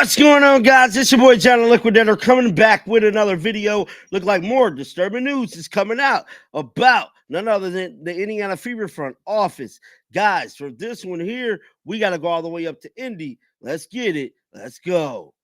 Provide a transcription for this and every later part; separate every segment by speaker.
Speaker 1: What's going on, guys? It's your boy John the Liquidator coming back with another video. Look like more disturbing news is coming out about none other than the Indiana Fever front office. Guys, for this one here, we got to go all the way up to Indy. Let's get it. Let's go.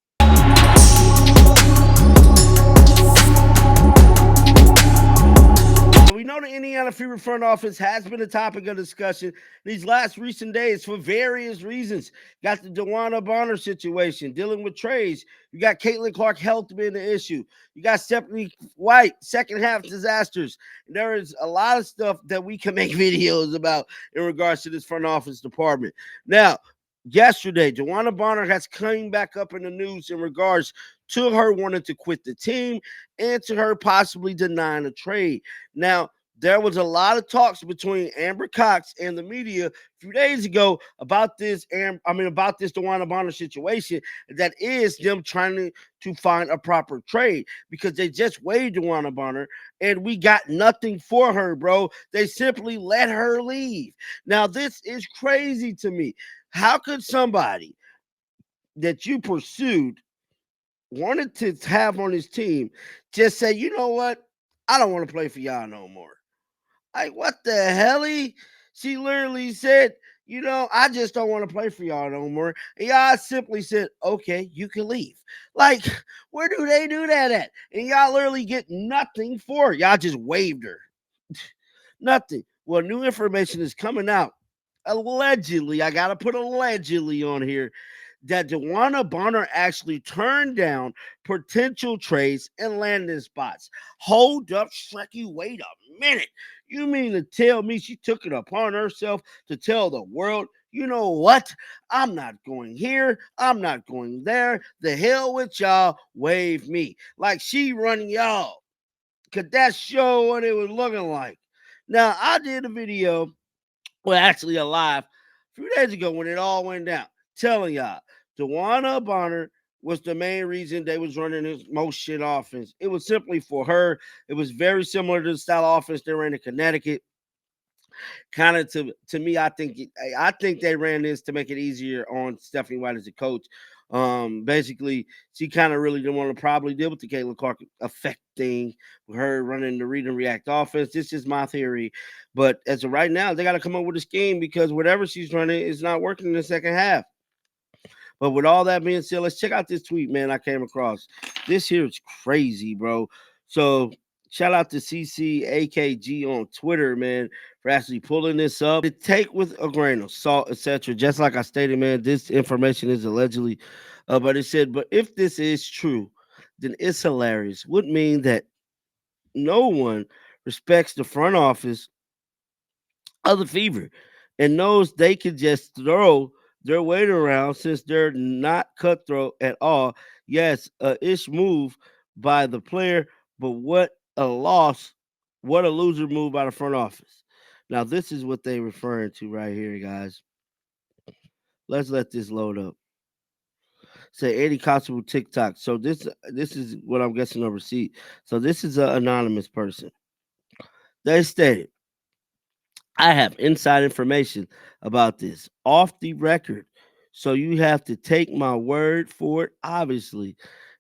Speaker 1: We know the Indiana Fever front office has been a topic of discussion these last recent days for various reasons. Got the DeWanna Bonner situation, dealing with trades. You got Caitlin Clark health being the issue. You got Stephanie White, second half disasters. There is a lot of stuff that we can make videos about in regards to this front office department. Now, yesterday, DeWanna Bonner has come back up in the news in regards to her wanting to quit the team and to her possibly denying a trade. Now, there was a lot of talks between Amber Cox and the media a few days ago about this, about this DeWanna Bonner situation. That is them trying to find a proper trade because they just waived DeWanna Bonner and we got nothing for her, bro. They simply let her leave. Now, this is crazy to me. How could somebody that you pursued, wanted to have on his team, just say, you know what? I don't want to play for y'all no more. Like, what the hell? She literally said, I just don't want to play for y'all no more. And y'all simply said, okay, you can leave. Like, where do they do that at? And y'all literally get nothing for it. Y'all just waived her. Nothing. Well, new information is coming out. Allegedly, I got to put allegedly on here, that DeWanna Bonner actually turned down potential trades and landing spots. Hold up, Shreky, wait a minute. You mean to tell me she took it upon herself to tell the world, you know what? I'm not going here. I'm not going there. The hell with y'all. Wave me. Like she running y'all. Could that show what it was looking like? Now, I did a video, well, actually a live, a few days ago when it all went down, telling y'all DeWanna Bonner was the main reason they was running this most shit offense. It was simply for her. It was very similar to the style of offense they ran in Connecticut. Kind of to me, I think they ran this to make it easier on Stephanie White as a coach. Basically, she kind of really didn't want to probably deal with the Caitlin Clark effect thing with her running the read and react offense. This is my theory, but as of right now, they got to come up with a scheme because whatever she's running is not working in the second half. But with all that being said, let's check out this tweet, man, I came across. This here is crazy, bro. So shout out to CCAKG on Twitter, man, for actually pulling this up. To take with a grain of salt, etc. Just like I stated, man, this information is allegedly, but it said, but if this is true, then it's hilarious. Would mean that no one respects the front office of the Fever and knows they can just throw their weight around since they're not cutthroat at all. Yes, a ish move by the player, but what a loss, what a loser move by the front office. Now, this is what they referring to right here, guys. Let's let this load up. Say any possible TikTok. So this is what I'm guessing on receipt. So this is an anonymous person. They stated, I have inside information about this off the record. So you have to take my word for it, obviously.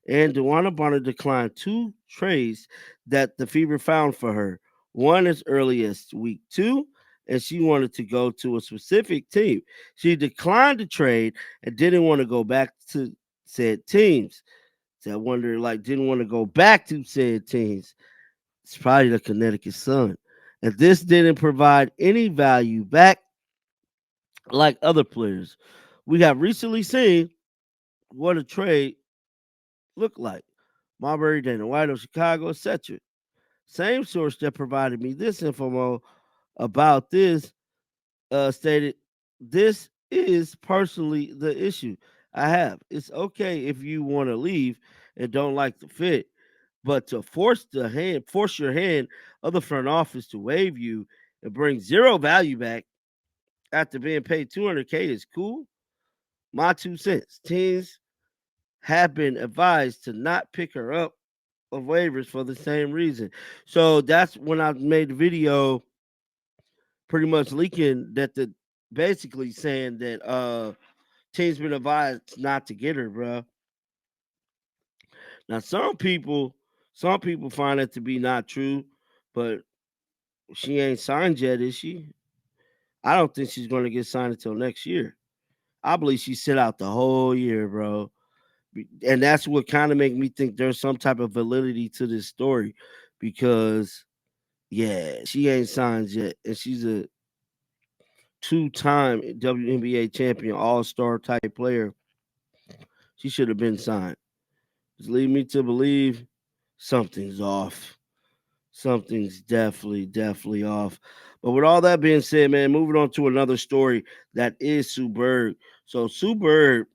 Speaker 1: And DeWanna Bonner declined two trades that the Fever found for her. One as early as week 2, and she wanted to go to a specific team. She declined the trade and didn't want to go back to said teams. So I wonder, like, didn't want to go back to said teams. It's probably the Connecticut Sun. And this didn't provide any value back like other players. We have recently seen what a trade looked like. Marbury, Dana White of Chicago, etc. Same source that provided me this info about this stated, this is personally the issue I have. It's okay if you want to leave and don't like the fit, but to force your hand of the front office to waive you and bring zero value back after being paid 200K is cool. My 2 cents. Teams have been advised to not pick her up of waivers for the same reason. So that's when I made the video pretty much leaking that the basically saying that teams been advised not to get her, bro. Now, some people find that to be not true, but she ain't signed yet, is she? I don't think she's going to get signed until next year. I believe she sit out the whole year, bro. And that's what kind of make me think there's some type of validity to this story, because yeah, she ain't signed yet, and she's a two-time WNBA champion, all-star type player. She should have been signed. Just lead me to believe something's off. Something's definitely off. But with all that being said, man, moving on to another story that is Sue Bird. So Sue Bird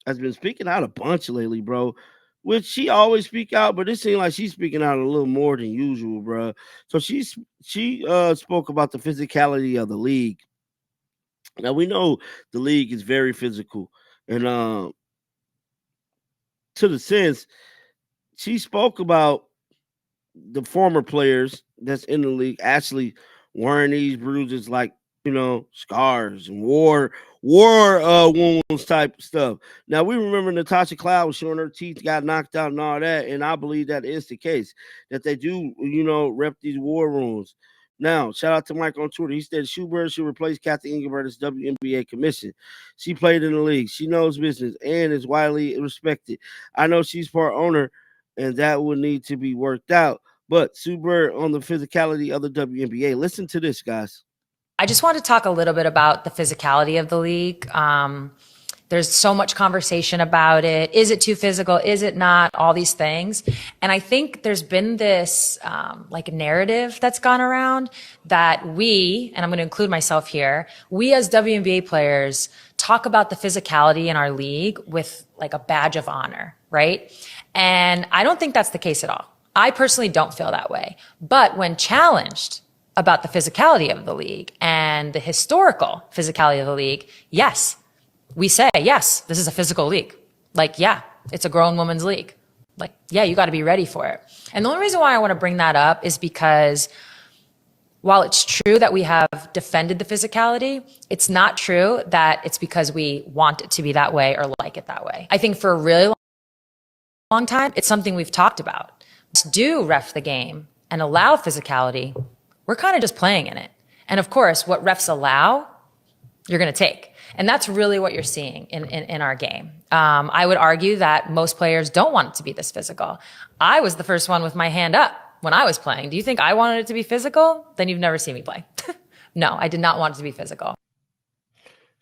Speaker 1: has been speaking out a bunch lately, bro. Which she always speak out, but it seems like she's speaking out a little more than usual, bro. So she spoke about the physicality of the league. Now we know the league is very physical, and to the sense she spoke about the former players that's in the league actually wearing these bruises like, scars and war wounds type stuff. Now we remember Natasha Cloud showing her teeth got knocked out and all that, and I believe that is the case, that they do, rep these war wounds. Now, shout out to Mike on Twitter. He said Schubert should replace Kathy Engelbert as WNBA commission. She played in the league. She knows business and is widely respected. I know she's part owner, and that would need to be worked out. But Sue Bird on the physicality of the WNBA. Listen to this, guys.
Speaker 2: I just want to talk a little bit about the physicality of the league. There's so much conversation about it. Is it too physical? Is it not? All these things. And I think there's been this narrative that's gone around that we, and I'm going to include myself here, we as WNBA players talk about the physicality in our league with like a badge of honor, right? And I don't think that's the case at all. I personally don't feel that way. But when challenged about the physicality of the league and the historical physicality of the league, yes, we say, yes, this is a physical league. Like, yeah, it's a grown woman's league. Like, yeah, you got to be ready for it. And the only reason why I want to bring that up is because while it's true that we have defended the physicality, it's not true that it's because we want it to be that way or like it that way. I think for a really long time, it's something we've talked about. Do ref the game and allow physicality, we're kind of just playing in it. And of course, what refs allow, you're going to take. And that's really what you're seeing in our game. I would argue that most players don't want it to be this physical. I was the first one with my hand up when I was playing. Do you think I wanted it to be physical? Then you've never seen me play. No, I did not want it to be physical.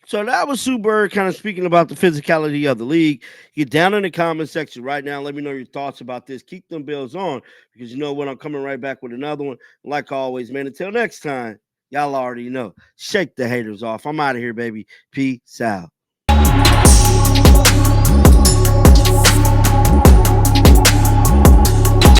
Speaker 1: So that was Sue Bird kind of speaking about the physicality of the league. Get down in the comment section right now. Let me know your thoughts about this. Keep them bills on, because you know what? I'm coming right back with another one. Like always, man, until next time, y'all already know. Shake the haters off. I'm out of here, baby. Peace out.